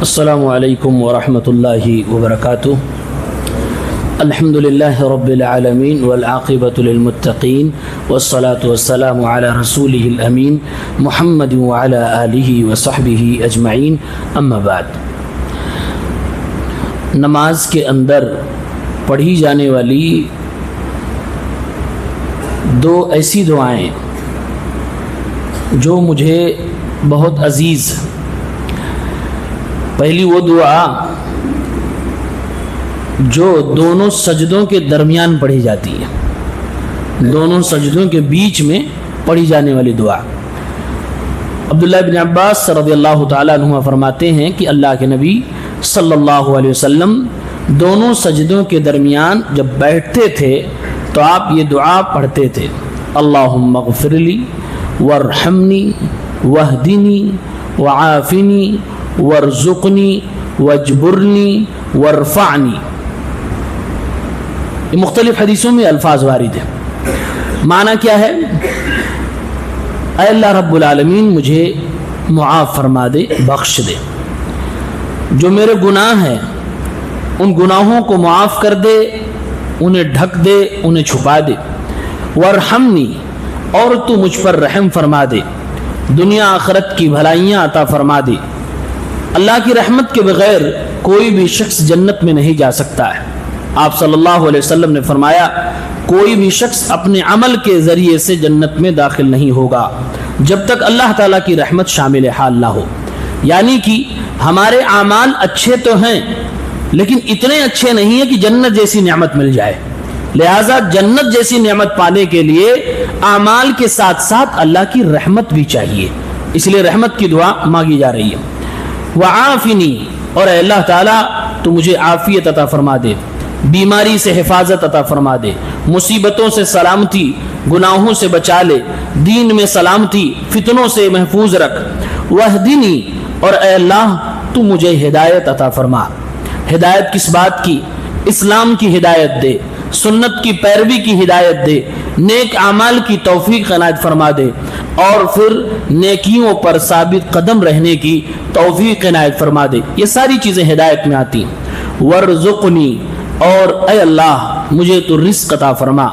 السلام علیکم ورحمۃ اللہ وبرکاتہ۔ الحمد للہ رب العالمین والعاقبۃ للمتقین والصلاة والسلام علی رسولہ الامین محمد وعلی آلہ وصحبہ اجمعین، اما بعد۔ نماز کے اندر پڑھی جانے والی دو ایسی دعائیں جو مجھے بہت عزیز، پہلی وہ دعا جو دونوں سجدوں کے درمیان پڑھی جاتی ہے، دونوں سجدوں کے بیچ میں پڑھی جانے والی دعا۔ عبداللہ بن عباس رضی اللہ تعالیٰ عنہ فرماتے ہیں کہ اللہ کے نبی صلی اللہ علیہ وسلم دونوں سجدوں کے درمیان جب بیٹھتے تھے تو آپ یہ دعا پڑھتے تھے: اللہم اغفر لی وارحمنی واہدنی وعافنی وارزقنی واجبرنی وارفعنی۔ یہ مختلف حدیثوں میں الفاظ وارد ہیں۔ معنی کیا ہے؟ اے اللہ رب العالمین مجھے معاف فرما دے، بخش دے، جو میرے گناہ ہیں ان گناہوں کو معاف کر دے، انہیں ڈھک دے، انہیں چھپا دے۔ وارحمنی، اور تو مجھ پر رحم فرما دے، دنیا آخرت کی بھلائیاں عطا فرما دے۔ اللہ کی رحمت کے بغیر کوئی بھی شخص جنت میں نہیں جا سکتا ہے۔ آپ صلی اللہ علیہ وسلم نے فرمایا کوئی بھی شخص اپنے عمل کے ذریعے سے جنت میں داخل نہیں ہوگا جب تک اللہ تعالیٰ کی رحمت شامل حال نہ ہو۔ یعنی کہ ہمارے اعمال اچھے تو ہیں لیکن اتنے اچھے نہیں ہیں کہ جنت جیسی نعمت مل جائے، لہٰذا جنت جیسی نعمت پانے کے لیے اعمال کے ساتھ ساتھ اللہ کی رحمت بھی چاہیے، اس لیے رحمت کی دعا مانگی جا رہی ہے۔ وعافنی، اور اے اللہ تعالیٰ تو مجھے عافیت عطا فرما دے، بیماری سے حفاظت عطا فرما دے، مصیبتوں سے سلامتی، گناہوں سے بچا لے، دین میں سلامتی، فتنوں سے محفوظ رکھ۔ واہدنی، اور اے اللہ تو مجھے ہدایت عطا فرما۔ ہدایت کس بات کی؟ اسلام کی ہدایت دے، سنت کی پیروی کی ہدایت دے، نیک اعمال کی توفیق عنایت فرما دے، اور پھر نیکیوں پر ثابت قدم رہنے کی توفیق عنایت فرما دے۔ یہ ساری چیزیں ہدایت میں آتی ہیں۔ ورزقنی، اور اے اللہ مجھے تو رزق عطا فرما،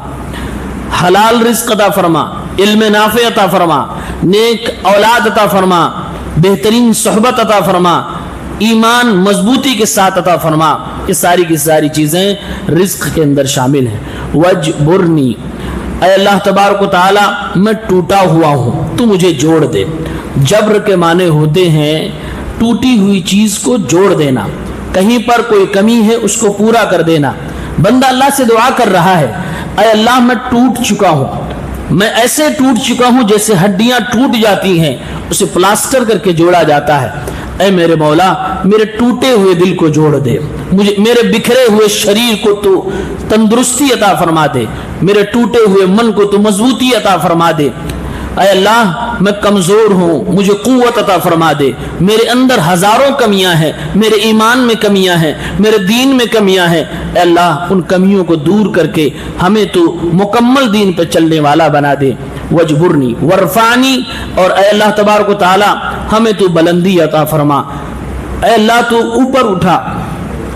حلال رزق عطا فرما، علم نافع عطا فرما، نیک اولاد عطا فرما، بہترین صحبت عطا فرما، ایمان مضبوطی کے ساتھ عطا فرما۔ یہ ساری کی ساری چیزیں رزق کے اندر شامل ہیں۔ وجبرنی، اے اللہ تبارک و تعالی میں ٹوٹا ہوا ہوں، تو مجھے جوڑ دے۔ جبر کے معنی ہوتے ہیں ٹوٹی ہوئی چیز کو جوڑ دینا، کہیں پر کوئی کمی ہے اس کو پورا کر دینا۔ بندہ اللہ سے دعا کر رہا ہے، اے اللہ میں ٹوٹ چکا ہوں، میں ایسے ٹوٹ چکا ہوں جیسے ہڈیاں ٹوٹ جاتی ہیں، اسے پلاسٹر کر کے جوڑا جاتا ہے۔ اے میرے مولا میرے ٹوٹے ہوئے دل کو جوڑ دے، مجھے میرے بکھرے ہوئے شریر کو تو تندرستی عطا فرما دے، میرے ٹوٹے ہوئے من کو تو مضبوطی عطا فرما دے۔ اے اللہ میں کمزور ہوں، مجھے قوت عطا فرما دے، میرے اندر ہزاروں کمیاں ہیں، میرے ایمان میں کمیاں ہیں، میرے دین میں کمیاں ہیں۔ اے اللہ ان کمیوں کو دور کر کے ہمیں تو مکمل دین پہ چلنے والا بنا دے۔ وجبرنی ورفعنی، اور اے اللہ تبارک و تعالی ہمیں تو بلندی عطا فرما، اے اللہ تو اوپر اٹھا،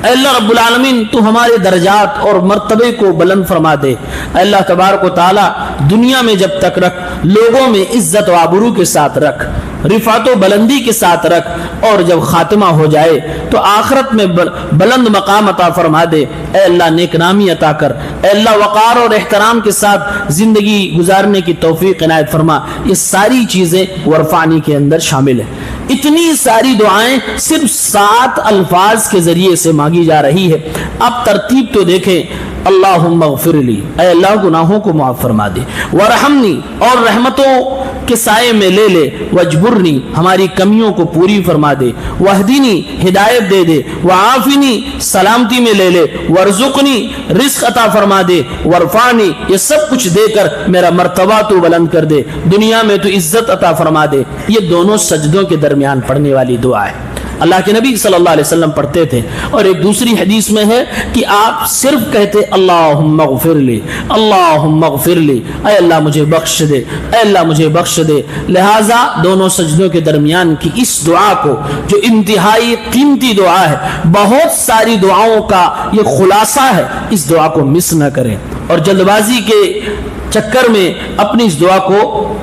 اے اللہ رب العالمین تو ہمارے درجات اور مرتبے کو بلند فرما دے۔ اے اللہ تبارک و تعالی دنیا میں جب تک رکھ، لوگوں میں عزت و آبرو کے ساتھ رکھ، رفعت و بلندی کے ساتھ رکھ، اور جب خاتمہ ہو جائے تو آخرت میں بلند مقام عطا فرما دے۔ اے اللہ نیک نامی عطا کر، اے اللہ وقار اور احترام کے ساتھ زندگی گزارنے کی توفیق عنایت فرما۔ یہ ساری چیزیں ورفعنی کے اندر شامل ہیں۔ اتنی ساری دعائیں صرف 7 الفاظ کے ذریعے سے مانگی جا رہی ہے۔ اب ترتیب تو دیکھیں: اللہم اغفر لی، اے اللہ گناہوں کو معاف فرما دے، ورحمنی، اور رحمتوں کے سائے میں لے لے، وجبرنی، ہماری کمیوں کو پوری فرما دے، واہدنی، ہدایت دے دے، وعافنی، سلامتی میں لے لے، ورزقنی، رزق عطا فرما دے، ورفعنی، یہ سب کچھ دے کر میرا مرتبہ تو بلند کر دے، دنیا میں تو عزت عطا فرما دے۔ یہ دونوں سجدوں کے درمیان پڑھنے والی دعا ہے۔ اللہ کے نبی صلی اللہ علیہ وسلم پڑھتے تھے. اور ایک دوسری حدیث میں ہے کہ آپ صرف کہتے اللہم اغفر لی، اللہم اغفر لی، اے اللہ مجھے بخش دے، اے اللہ مجھے بخش دے. لہٰذا دونوں سجدوں کے درمیان کی اس دعا کو، جو انتہائی قیمتی دعا ہے، بہت ساری دعاؤں کا یہ خلاصہ ہے، اس دعا کو مس نہ کریں اور جلد بازی کے چکر میں اپنی اس دعا کو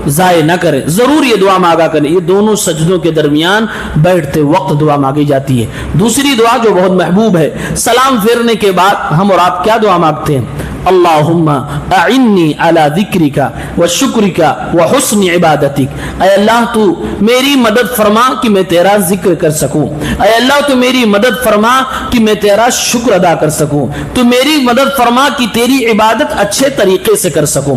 ضائع نہ کریں. ضرور یہ دعا مانگا کریں. یہ دونوں سجدوں کے درمیان بیٹھتے وقت دعا مانگی جاتی ہے. دوسری دعا جو بہت محبوب ہے، سلام پھیرنے کے بعد ہم اور آپ کیا دعا مانگتے ہیں؟ اللہم اعنی علی ذکرک و شکرک و حسن عبادتک. اے اللہ تو میری مدد فرما کہ میں تیرا ذکر کر سکوں. اے اللہ تو میری مدد فرما کہ میں تیرا شکر ادا کر سکوں. تو میری مدد فرما کہ تیری عبادت اچھے طریقے سے کر سکوں.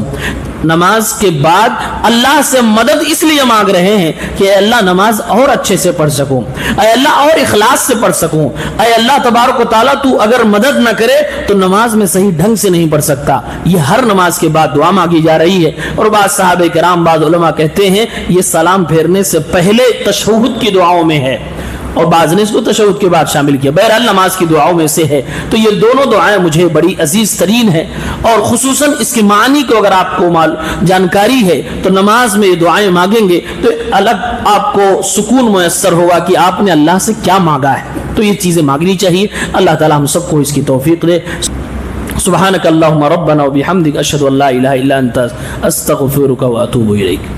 نماز کے بعد اللہ سے مدد اس لیے مانگ رہے ہیں کہ اے اللہ نماز اور اچھے سے پڑھ سکوں، اے اللہ اور اخلاص سے پڑھ سکوں. اے اللہ تبارک و تعالیٰ تو اگر مدد نہ کرے تو نماز میں صحیح ڈھنگ سے نہیں پڑھ سکتا. یہ ہر نماز کے بعد دعا مانگی جا رہی ہے. اور بعض صحابہ کرام، بعض علماء کہتے ہیں یہ سلام پھیرنے سے پہلے تشہد کی دعاؤں میں ہے، اور بعض نے اس کو تشہد کے بعد شامل کیا. بہرحال نماز کی دعاؤں میں سے ہے. تو یہ دونوں دعائیں مجھے بڑی عزیز ترین ہیں، اور خصوصاً اس کے معنی کو اگر آپ کو جانکاری ہے تو نماز میں یہ دعائیں مانگیں گے تو الگ آپ کو سکون میسر ہوگا کہ آپ نے اللہ سے کیا مانگا ہے. تو یہ چیزیں مانگنی چاہیے. اللہ تعالیٰ ہم سب کو اس کی توفیق دے. سبحانک اللہم ربنا و بحمدک اشہد ان لا الہ الا انت استغفرک و اتوب الیک.